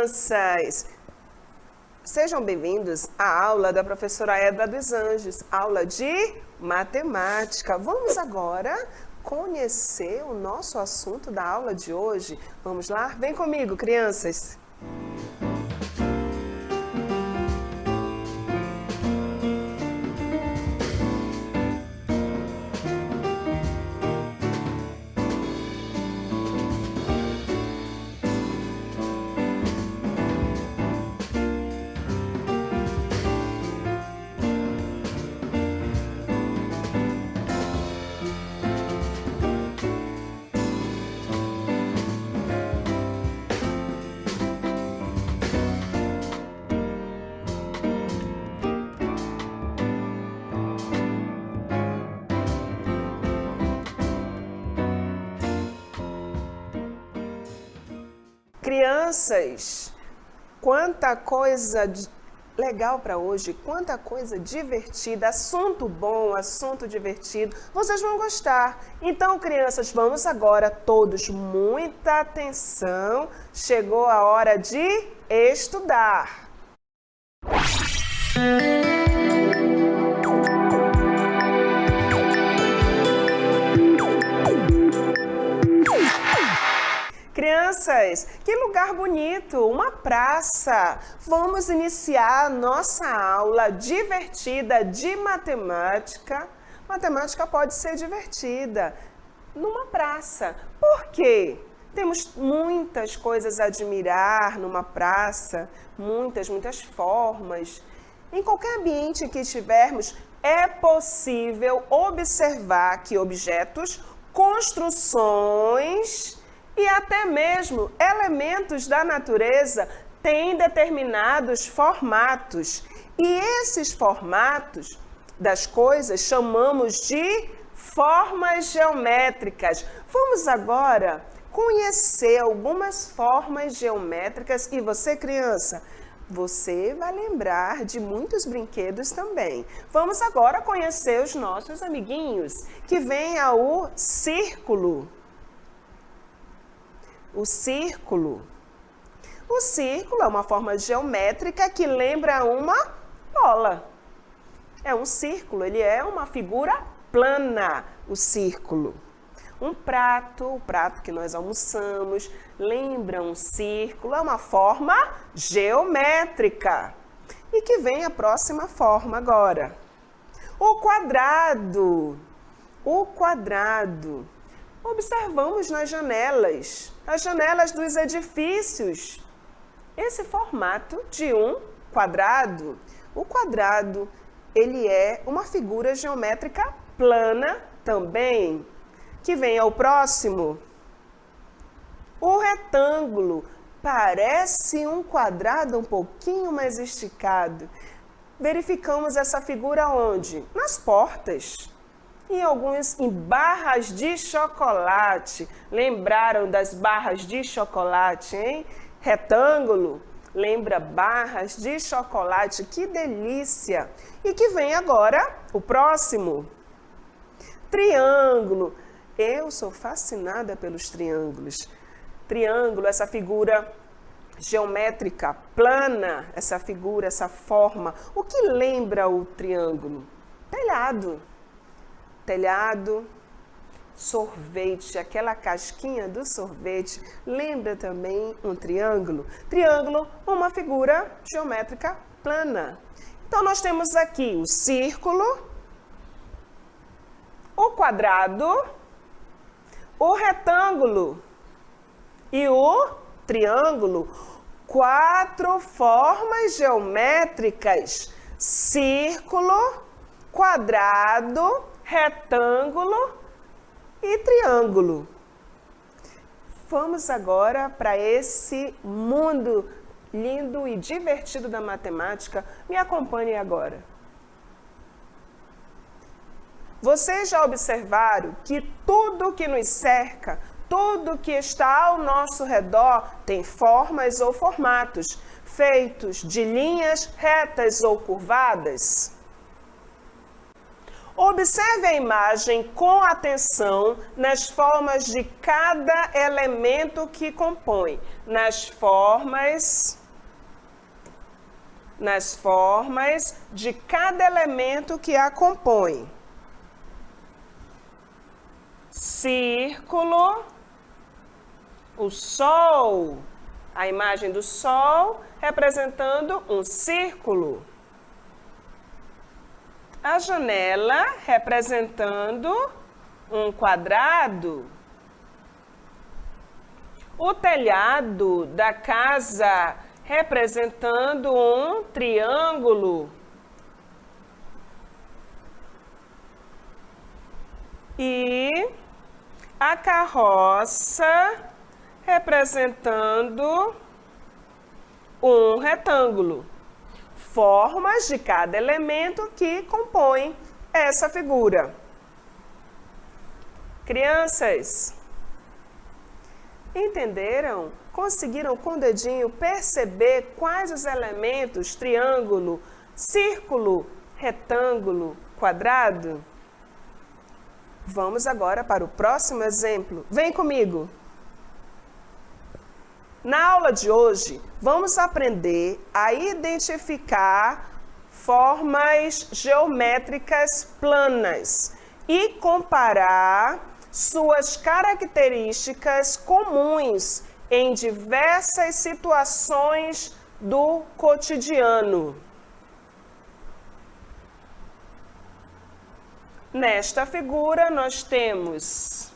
crianças! Sejam bem-vindos à aula da professora Edra dos Anjos, aula de matemática. Vamos agora conhecer o nosso assunto da aula de hoje. Vamos lá? Vem comigo, crianças! Crianças, quanta coisa legal para hoje, quanta coisa divertida, assunto bom, assunto divertido, vocês vão gostar. Então, crianças, vamos agora todos, muita atenção, chegou a hora de estudar. Crianças, que lugar bonito, uma praça. Vamos iniciar nossa aula divertida de matemática. Matemática pode ser divertida numa praça. Por quê? Temos muitas coisas a admirar numa praça, muitas formas. Em qualquer ambiente que estivermos, é possível observar que objetos, construções e até mesmo elementos da natureza têm determinados formatos. E esses formatos das coisas chamamos de formas geométricas. Vamos agora conhecer algumas formas geométricas e você, criança, você vai lembrar de muitos brinquedos também. Vamos agora conhecer os nossos amiguinhos, que vem ao círculo. O círculo. O círculo é uma forma geométrica que lembra uma bola. É um círculo, ele é uma figura plana, o círculo. Um prato, o prato que nós almoçamos, lembra um círculo, é uma forma geométrica. E que vem a próxima forma agora. O quadrado. O quadrado. Observamos nas janelas, as janelas dos edifícios, esse formato de um quadrado. O quadrado, ele é uma figura geométrica plana também. Que vem ao próximo. O retângulo parece um quadrado um pouquinho mais esticado. Verificamos essa figura onde? Nas portas. E alguns em barras de chocolate. Lembraram das barras de chocolate, hein? Retângulo, lembra barras de chocolate, que delícia! E que vem agora o próximo. Triângulo. Eu sou fascinada pelos triângulos. Triângulo, essa figura geométrica, plana, essa figura, essa forma. O que lembra o triângulo? Telhado. Telhado, sorvete, aquela casquinha do sorvete, lembra também um triângulo? Triângulo, uma figura geométrica plana. Então, nós temos aqui o círculo, o quadrado, o retângulo e o triângulo. 4 formas geométricas: círculo, quadrado, retângulo e triângulo. Vamos agora para esse mundo lindo e divertido da matemática. Me acompanhe agora. Vocês já observaram que tudo que nos cerca, tudo que está ao nosso redor tem formas ou formatos, feitos de linhas retas ou curvadas? Observe a imagem com atenção nas formas de cada elemento que compõe. Nas formas de cada elemento que a compõe. Círculo, o Sol, a imagem do Sol representando um círculo. A janela representando um quadrado. O telhado da casa representando um triângulo. E a carroça representando um retângulo. Formas de cada elemento que compõem essa figura. Crianças, entenderam? Conseguiram com o dedinho perceber quais os elementos triângulo, círculo, retângulo, quadrado? Vamos agora para o próximo exemplo. Vem comigo! Na aula de hoje, vamos aprender a identificar formas geométricas planas e comparar suas características comuns em diversas situações do cotidiano. Nesta figura, nós temos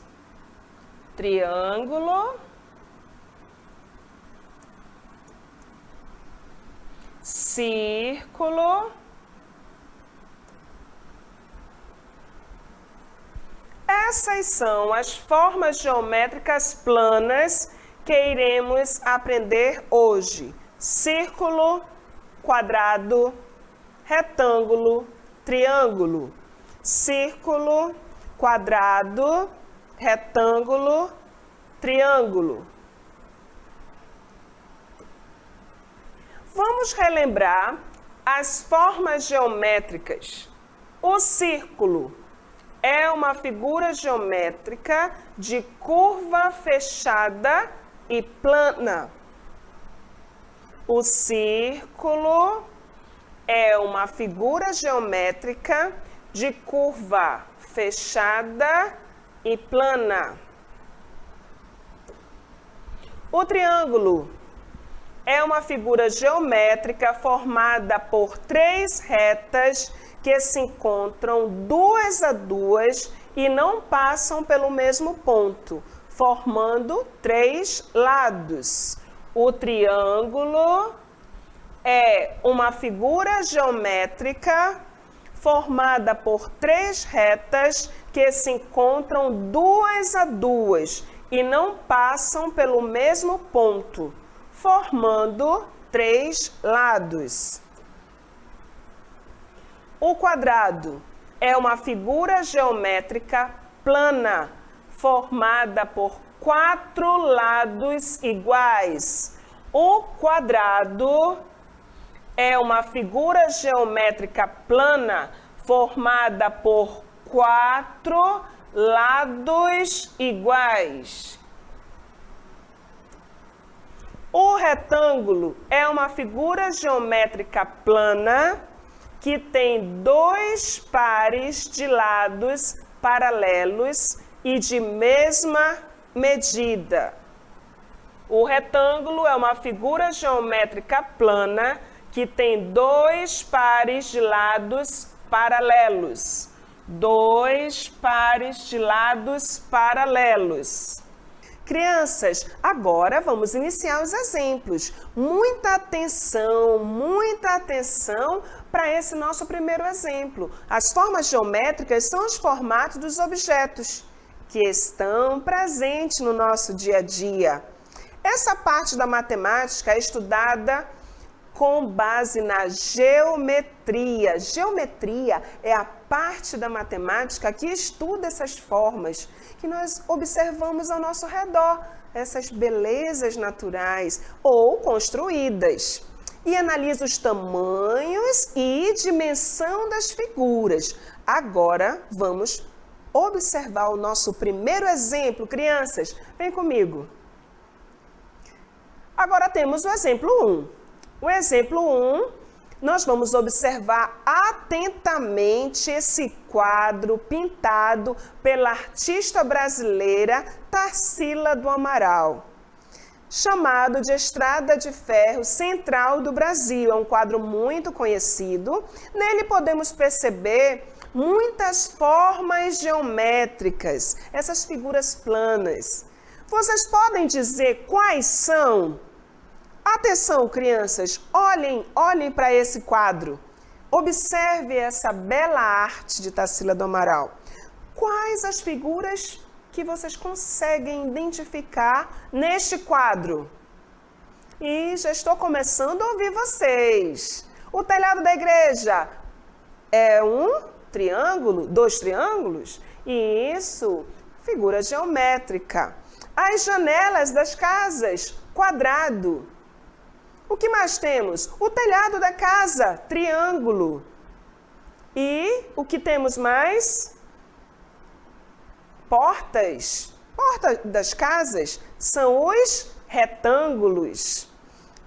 triângulo, círculo, essas são as formas geométricas planas que iremos aprender hoje. Círculo, quadrado, retângulo, triângulo. Círculo, quadrado, retângulo, triângulo. Vamos relembrar as formas geométricas. O círculo é uma figura geométrica de curva fechada e plana. O círculo é uma figura geométrica de curva fechada e plana. O triângulo é uma figura geométrica formada por três retas que se encontram duas a duas e não passam pelo mesmo ponto, formando três lados. O triângulo é uma figura geométrica formada por três retas que se encontram duas a duas e não passam pelo mesmo ponto, formando três lados. O quadrado é uma figura geométrica plana, formada por quatro lados iguais. O quadrado é uma figura geométrica plana, formada por quatro lados iguais. O retângulo é uma figura geométrica plana que tem dois pares de lados paralelos e de mesma medida. O retângulo é uma figura geométrica plana que tem dois pares de lados paralelos. Dois pares de lados paralelos. Crianças, agora vamos iniciar os exemplos. Muita atenção para esse nosso primeiro exemplo. As formas geométricas são os formatos dos objetos que estão presentes no nosso dia a dia. Essa parte da matemática é estudada com base na geometria. Geometria é a parte da matemática que estuda essas formas que nós observamos ao nosso redor, essas belezas naturais ou construídas. e analisa os tamanhos e dimensão das figuras. Agora, vamos observar o nosso primeiro exemplo. Crianças, vem comigo. Agora temos o exemplo 1. O exemplo 1, nós vamos observar atentamente esse quadro pintado pela artista brasileira Tarsila do Amaral, chamado de Estrada de Ferro Central do Brasil. É um quadro muito conhecido. Nele podemos perceber muitas formas geométricas, essas figuras planas. Vocês podem dizer quais são? Atenção, crianças, olhem para esse quadro. Observe essa bela arte de Tarsila do Amaral. Quais as figuras que vocês conseguem identificar neste quadro? E já estou começando a ouvir vocês. O telhado da igreja é um triângulo, 2 triângulos? Isso, figura geométrica. As janelas das casas, quadrado. O que mais temos? O telhado da casa, triângulo. E o que temos mais? Portas das casas são os retângulos.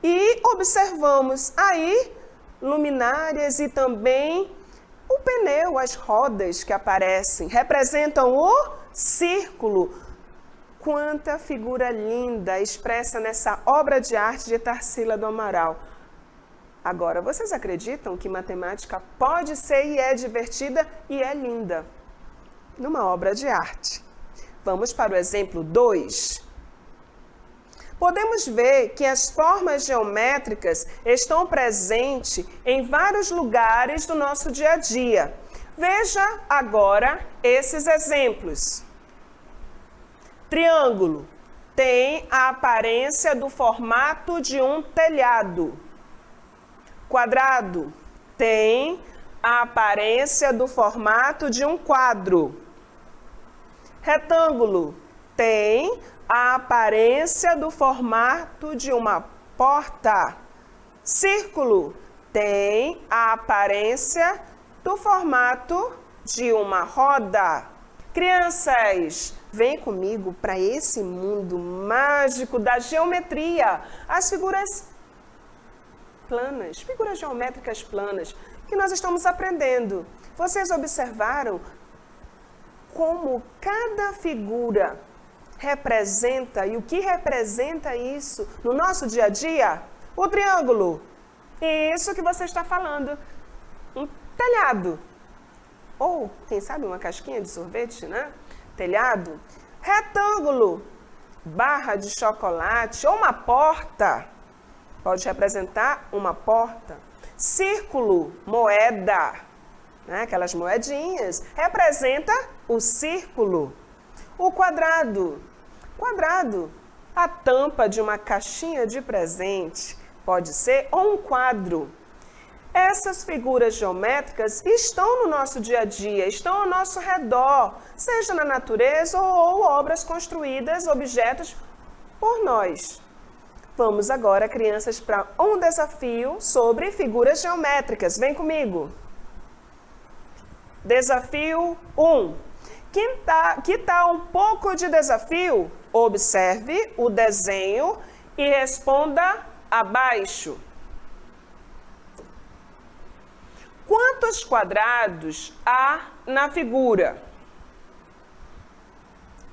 E observamos aí luminárias e também o pneu, as rodas que aparecem, representam o círculo. Quanta figura linda expressa nessa obra de arte de Tarsila do Amaral. Agora, vocês acreditam que matemática pode ser e é divertida e é linda numa obra de arte? Vamos para o exemplo 2. Podemos ver que as formas geométricas estão presentes em vários lugares do nosso dia a dia. Veja agora esses exemplos. Triângulo tem a aparência do formato de um telhado. Quadrado tem a aparência do formato de um quadro. Retângulo tem a aparência do formato de uma porta. Círculo tem a aparência do formato de uma roda. Crianças, vem comigo para esse mundo mágico da geometria. As figuras planas, figuras geométricas planas, que nós estamos aprendendo. Vocês observaram como cada figura representa e o que representa isso no nosso dia a dia? O triângulo. Isso que você está falando. Um telhado. Ou, quem sabe, uma casquinha de sorvete, né? Telhado. Retângulo. Barra de chocolate ou uma porta. Pode representar uma porta. Círculo, moeda. Né? Aquelas moedinhas. Representa o círculo. O quadrado. Quadrado. A tampa de uma caixinha de presente. Pode ser ou um quadro. Essas figuras geométricas estão no nosso dia a dia, estão ao nosso redor, seja na natureza ou obras construídas, objetos por nós. Vamos agora, crianças, para um desafio sobre figuras geométricas. Vem comigo. Desafio 1. Que tal um pouco de desafio? Observe o desenho e responda abaixo. Quantos quadrados há na figura?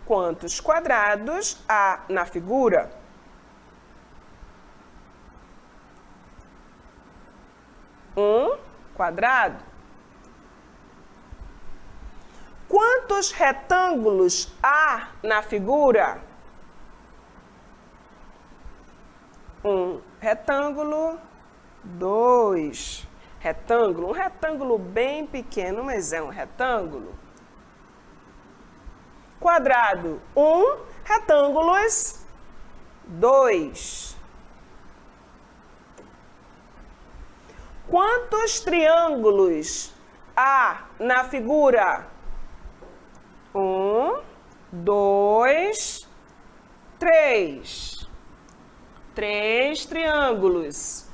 Quantos quadrados há na figura? Um quadrado. Quantos retângulos há na figura? Um retângulo, 2 retângulo, um retângulo bem pequeno, mas é um retângulo. Quadrado, 1, retângulos, 2. Quantos triângulos há na figura? 1, 2, 3. 3 triângulos.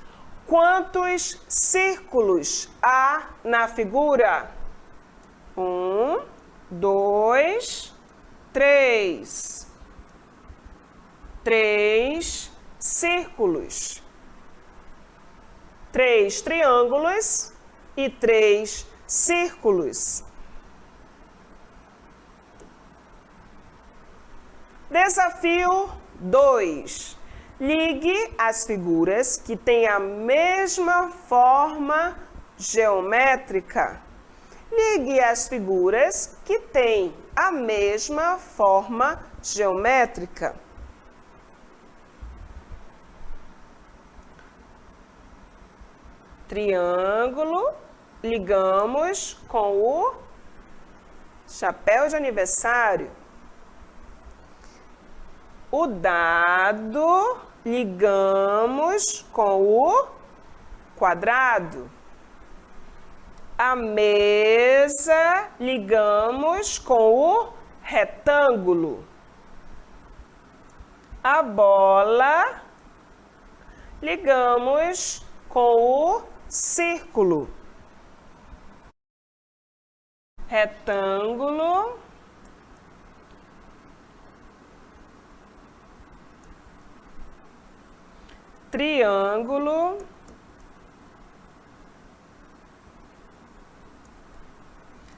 Quantos círculos há na figura? 1, 2, 3. 3 círculos. 3 triângulos e 3 círculos. Desafio 2. Ligue as figuras que têm a mesma forma geométrica. Ligue as figuras que têm a mesma forma geométrica. Triângulo, ligamos com o chapéu de aniversário. O dado, ligamos com o quadrado. A mesa, ligamos com o retângulo. A bola, ligamos com o círculo. Retângulo. Triângulo.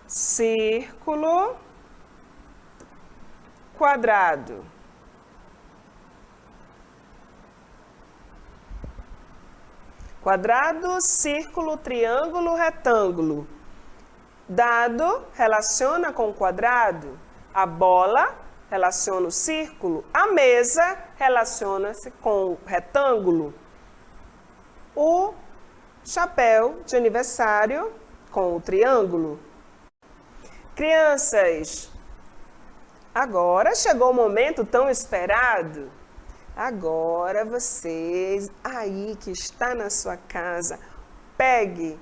Círculo. Quadrado. Quadrado, círculo, triângulo, retângulo. Dado relaciona com o quadrado. A bola relaciona o círculo. A mesa relaciona-se com o retângulo. O chapéu de aniversário com o triângulo. Crianças, agora chegou o momento tão esperado. Agora vocês, aí que está na sua casa, pegue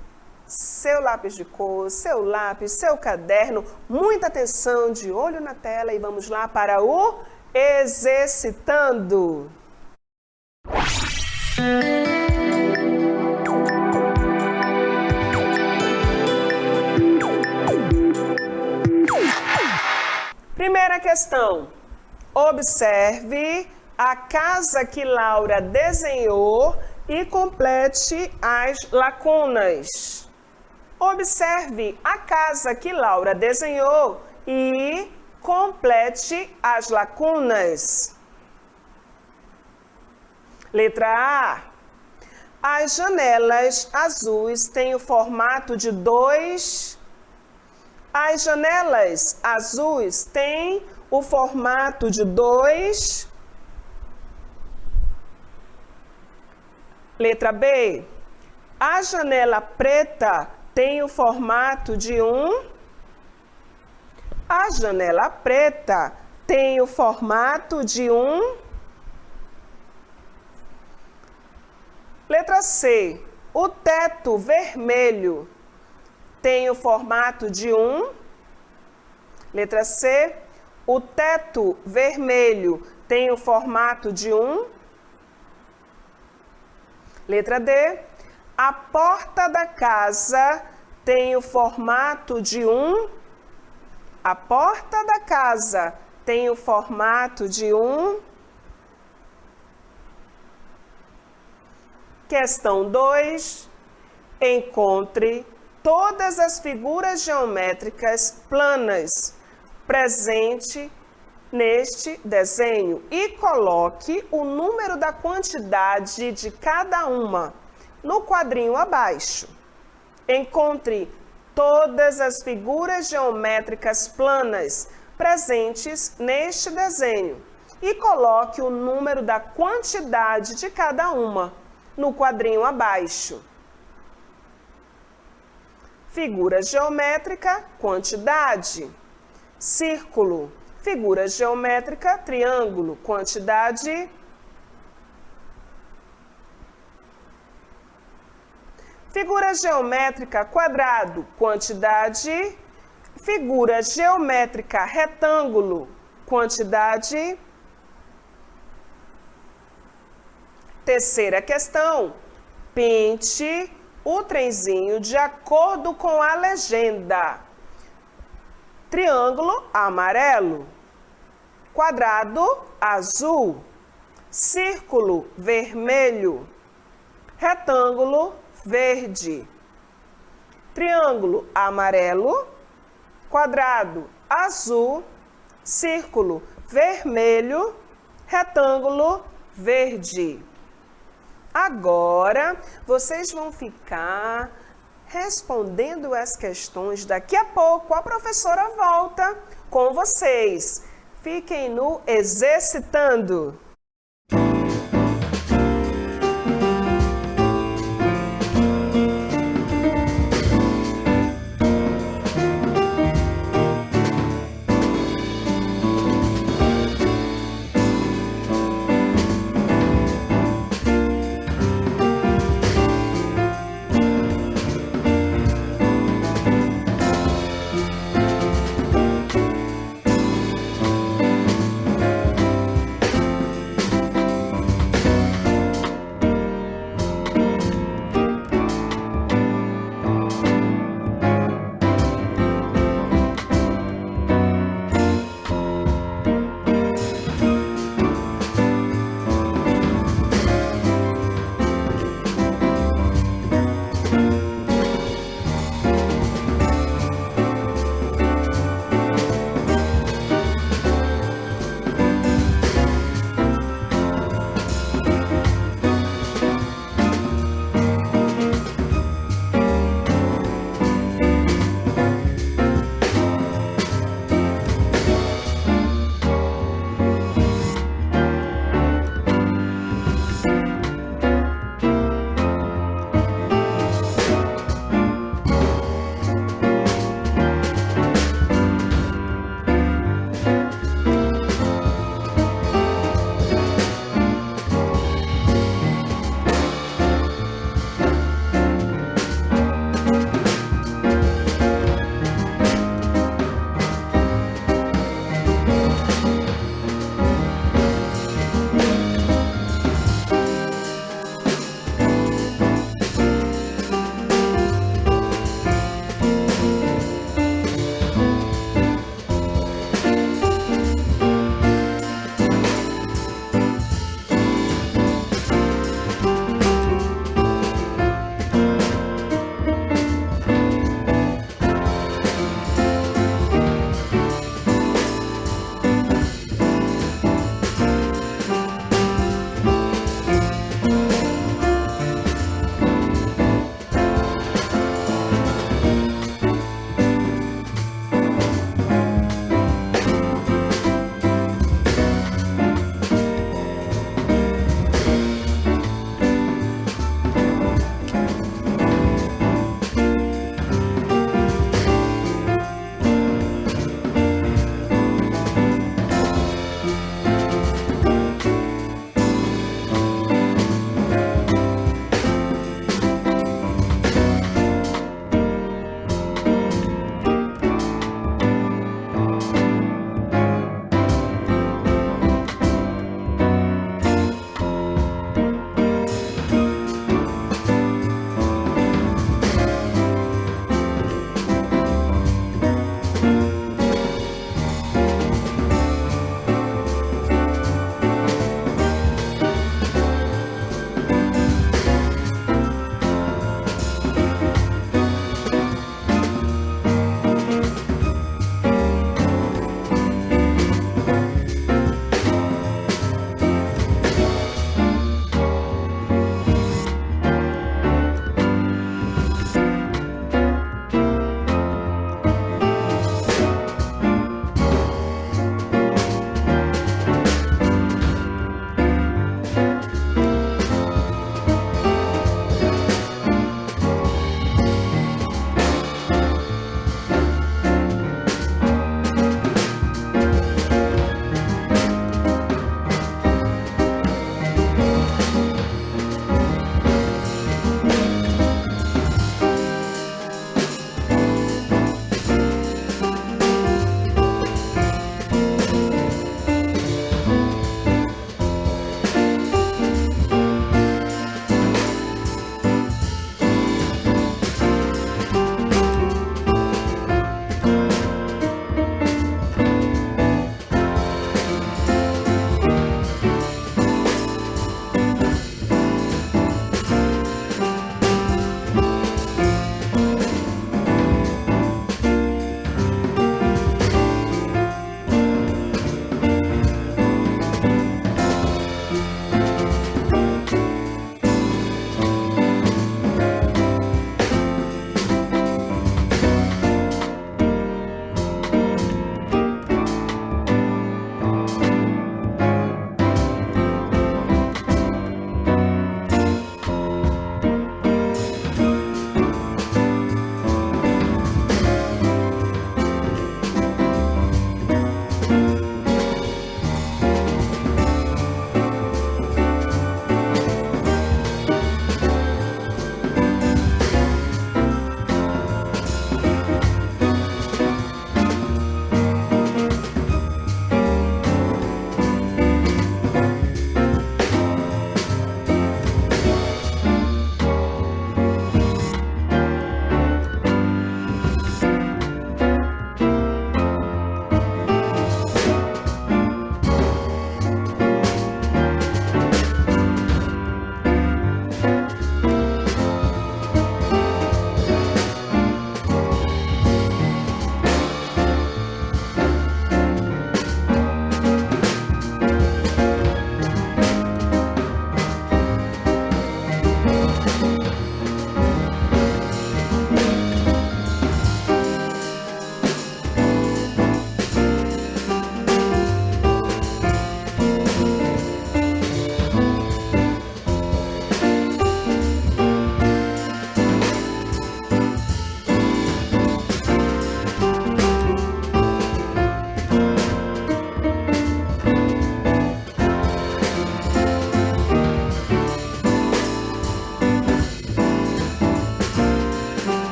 seu lápis de cor, seu lápis, seu caderno, muita atenção, de olho na tela e vamos lá para o Exercitando. Primeira questão. Observe a casa que Laura desenhou e complete as lacunas. Observe a casa que Laura desenhou e complete as lacunas. Letra A. As janelas azuis têm o formato de 2. As janelas azuis têm o formato de 2. Letra B. A janela preta tem o formato de 1. A janela preta tem o formato de 1. Letra C. O teto vermelho tem o formato de 1. Letra C. O teto vermelho tem o formato de 1. Letra D. A porta da casa tem o formato de 1. A porta da casa tem o formato de 1. Questão 2. Encontre todas as figuras geométricas planas presentes neste desenho e coloque o número da quantidade de cada uma no quadrinho abaixo. Encontre todas as figuras geométricas planas presentes neste desenho e coloque o número da quantidade de cada uma no quadrinho abaixo. Figura geométrica, quantidade. Círculo. Figura geométrica, triângulo, quantidade. Figura geométrica, quadrado, quantidade. Figura geométrica, retângulo, quantidade. Terceira questão. Pinte o trenzinho de acordo com a legenda. Triângulo amarelo, quadrado azul, círculo vermelho, retângulo verde. Triângulo amarelo, quadrado azul, círculo vermelho, retângulo verde. Agora, vocês vão ficar respondendo as questões. Daqui a pouco, a professora volta com vocês. Fiquem no exercitando.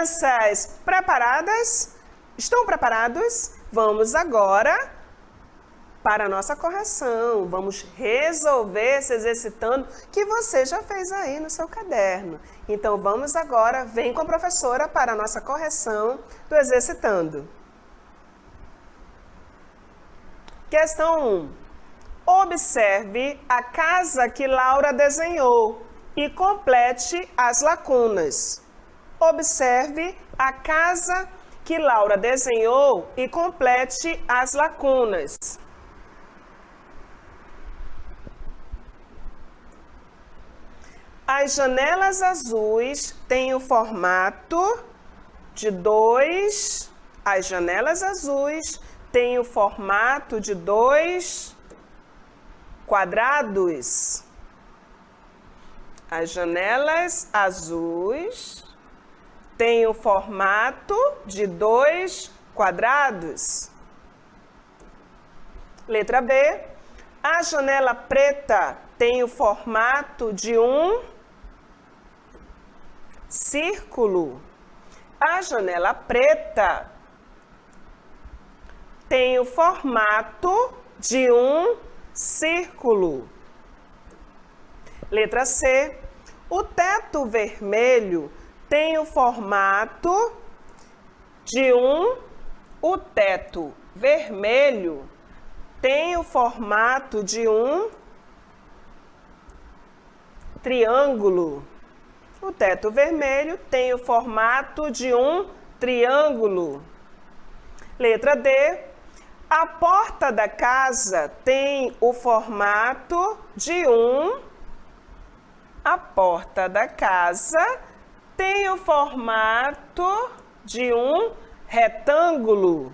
Crianças, preparadas? Estão preparados? Vamos agora para a nossa correção. Vamos resolver se exercitando que você já fez aí no seu caderno. Então, vamos agora, vem com a professora para a nossa correção do exercitando. Questão 1. Observe a casa que Laura desenhou e complete as lacunas. Observe a casa que Laura desenhou e complete as lacunas. As janelas azuis têm o formato de 2. As janelas azuis têm o formato de 2 quadrados. As janelas azuis têm o formato de 2 quadrados. Letra B. A janela preta tem o formato de um círculo. A janela preta tem o formato de um círculo. Letra C. O teto vermelho tem o formato de um... O teto vermelho tem o formato de um triângulo. O teto vermelho tem o formato de um triângulo. Letra D. A porta da casa tem o formato de um... A porta da casa tem o formato de um retângulo.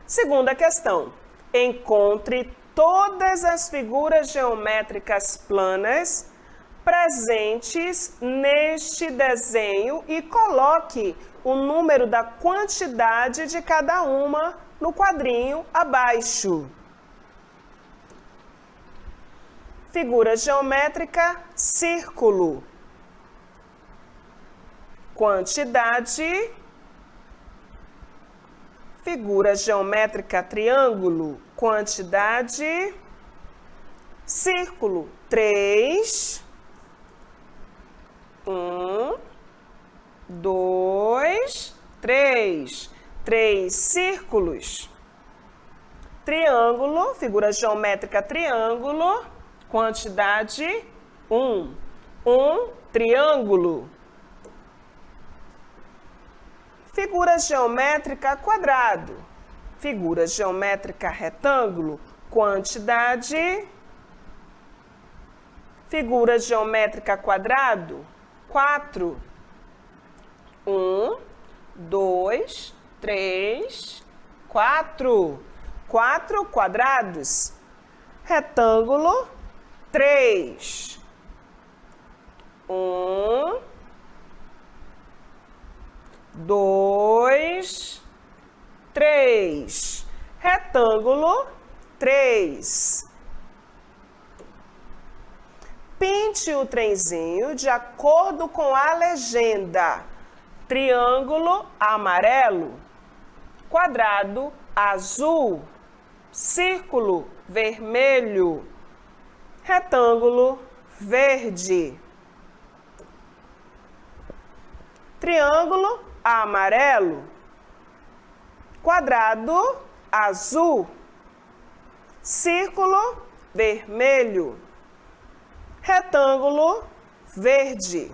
Segunda questão. Encontre todas as figuras geométricas planas presentes neste desenho e coloque o número da quantidade de cada uma no quadrinho abaixo. Figura geométrica, círculo. Quantidade. Figura geométrica, triângulo. Quantidade. Círculo. 3. 1, 2, 3. 3 círculos. Triângulo, figura geométrica, triângulo. Quantidade 1. 1 triângulo. Figura geométrica, quadrado. Figura geométrica, retângulo. Quantidade. Figura geométrica, quadrado. 4. 1, 2, 3, 4. 4 quadrados. Retângulo, 3. 1, 2, 3. Retângulo, 3. Pinte o trenzinho de acordo com a legenda. Triângulo amarelo, quadrado azul, círculo vermelho, retângulo verde. Triângulo amarelo, quadrado azul, círculo vermelho, retângulo verde.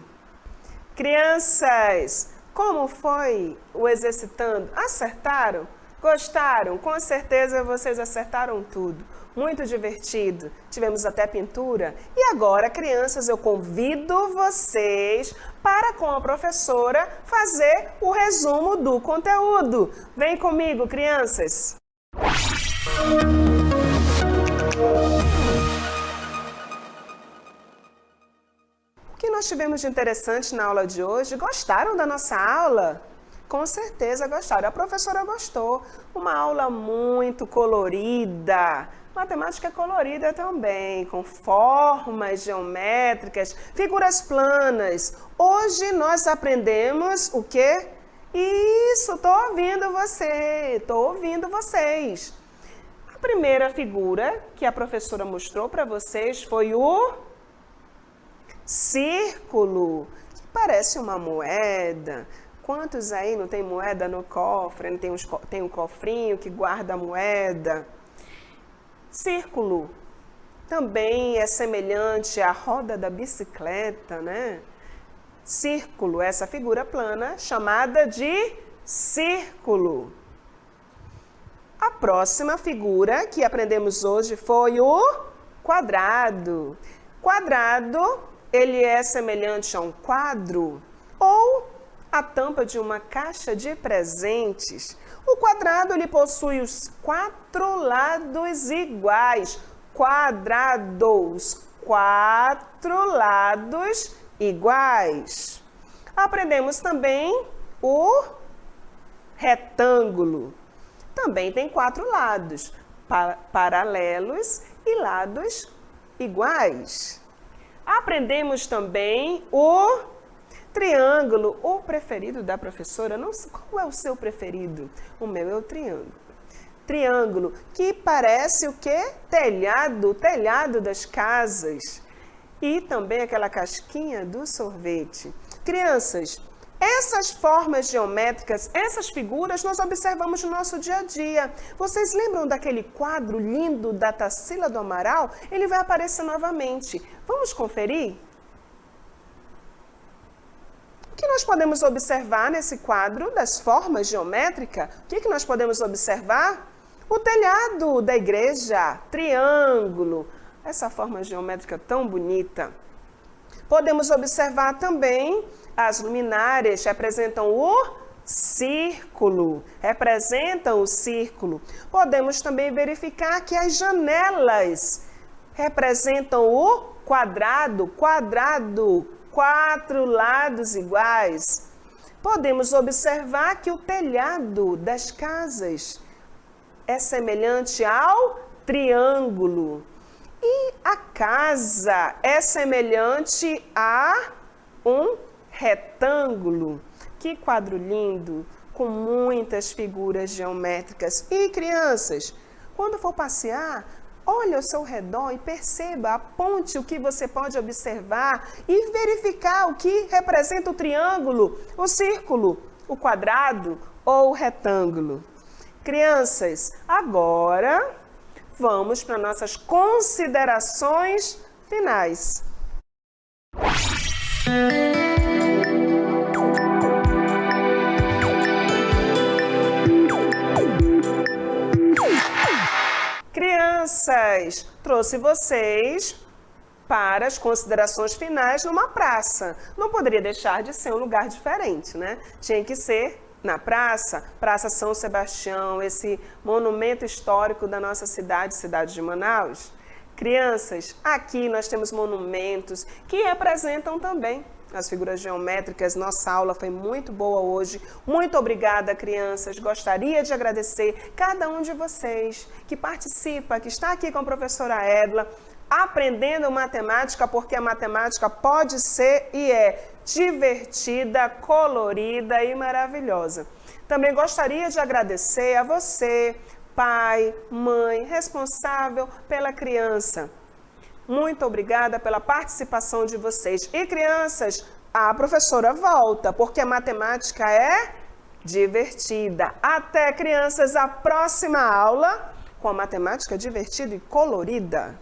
Crianças, como foi o exercitando? Acertaram? Gostaram? Com certeza vocês acertaram tudo. Muito divertido. Tivemos até pintura. E agora, crianças, eu convido vocês para, com a professora, fazer o resumo do conteúdo. Vem comigo, crianças! O que nós tivemos de interessante na aula de hoje? Gostaram da nossa aula? Com certeza gostaram. A professora gostou. Uma aula muito colorida. Matemática colorida também, com formas geométricas, figuras planas. Hoje nós aprendemos o quê? Isso, estou ouvindo você, estou ouvindo vocês. A primeira figura que a professora mostrou para vocês foi o círculo, que parece uma moeda. Quantos aí não tem moeda no cofre? Tem um cofrinho que guarda a moeda. Círculo também é semelhante à roda da bicicleta, né? Círculo, essa figura plana chamada de círculo. A próxima figura que aprendemos hoje foi o quadrado. Quadrado, ele é semelhante a um quadro ou a tampa de uma caixa de presentes. O quadrado, ele possui os 4 lados iguais. Quadrados, 4 lados iguais. Aprendemos também o retângulo. Também tem 4 lados, paralelos e lados iguais. Aprendemos também o triângulo, o preferido da professora. Não sei qual é o seu preferido. O meu é o triângulo. Triângulo, que parece o quê? Telhado, o telhado das casas. E também aquela casquinha do sorvete. Crianças, essas formas geométricas, essas figuras nós observamos no nosso dia a dia. Vocês lembram daquele quadro lindo da Tarsila do Amaral? Ele vai aparecer novamente. Vamos conferir? O que nós podemos observar nesse quadro das formas geométricas? O que nós podemos observar? O telhado da igreja, triângulo, essa forma geométrica tão bonita. Podemos observar também as luminárias, representam o círculo, Podemos também verificar que as janelas representam o quadrado, 4 lados iguais. Podemos observar que o telhado das casas é semelhante ao triângulo. E a casa é semelhante a um retângulo. Que quadro lindo, com muitas figuras geométricas. E crianças, quando for passear, olhe ao seu redor e perceba, aponte o que você pode observar e verificar o que representa o triângulo, o círculo, o quadrado ou o retângulo. Crianças, agora vamos para nossas considerações finais. Crianças, trouxe vocês para as considerações finais numa praça. Não poderia deixar de ser um lugar diferente, né? Tinha que ser na praça, Praça São Sebastião, esse monumento histórico da nossa cidade, cidade de Manaus. Crianças, aqui nós temos monumentos que representam também as figuras geométricas. Nossa aula foi muito boa hoje. Muito obrigada, crianças. Gostaria de agradecer cada um de vocês que participa, que está aqui com a professora Edla, aprendendo matemática, porque a matemática pode ser e é divertida, colorida e maravilhosa. Também gostaria de agradecer a você, pai, mãe, responsável pela criança. Muito obrigada pela participação de vocês. E crianças, a professora volta, porque a matemática é divertida. Até, crianças, a próxima aula com a matemática divertida e colorida.